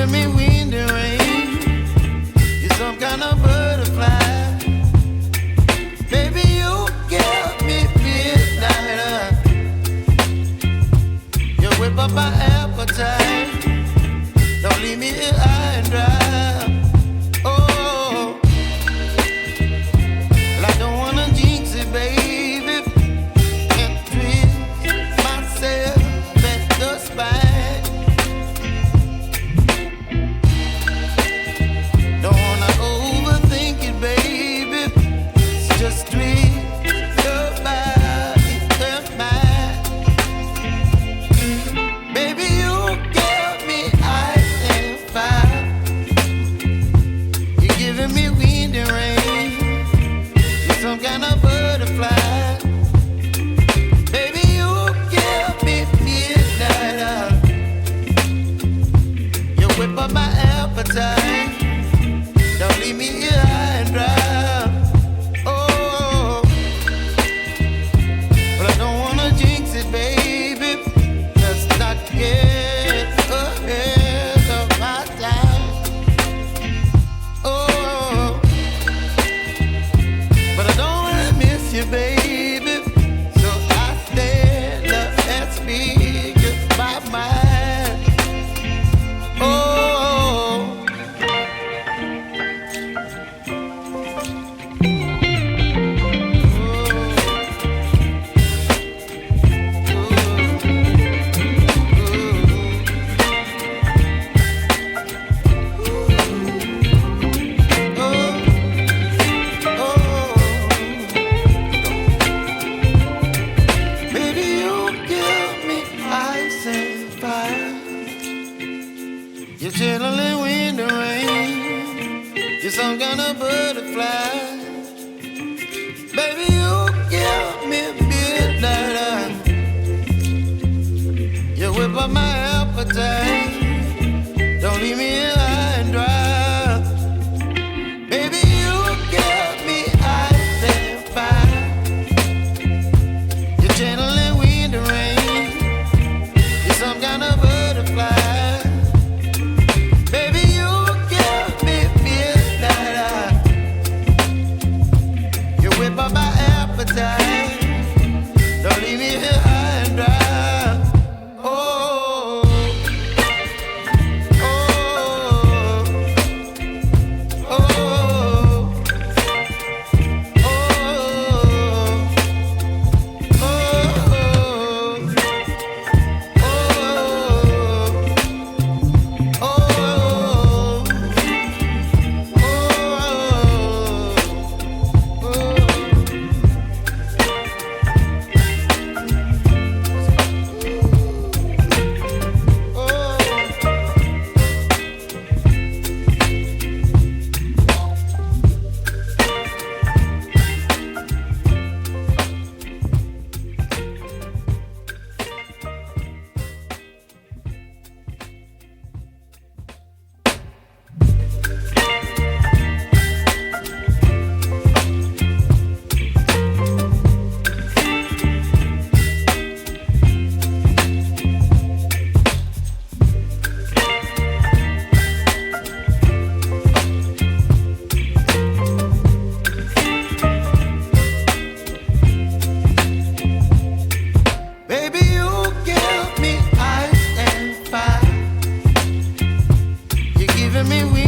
giving me wind and rain. You're some kind of butterfly. Baby, you give me midnight. You whip up my appetite. Don't leave me here high and dry. Oh, well, I don't wanna jinx it, baby. Can't twist myself at the spine. Don't wanna overthink it, baby. It's just twist your body and mine. Baby, you give me ice and fire. You're giving me wind and rain. You're some kind of butterfly. Baby, you give me midnight. You whip up my appetite. Don't leave me here high and dry. Oh, but I don't wanna jinx it, baby. Let's not get ahead of my time. Oh, but I don't wanna miss you, baby. So I stand up and speak my mind. Oh. Baby, you give me ice and fire. You're chilling wind and rain. You're some kind of butterfly. Baby, you give me midnight. You whip up my appetite. Don't leave me here high and dry. Baby, you give me ice and fire. You're channeling wind and rain. You're some kind of butterfly. Baby, you give me midnight. You whip up my appetite. Don't leave me here high and dry. Oh, oh, oh, oh, baby, you give me ice and fire. You're giving me wind.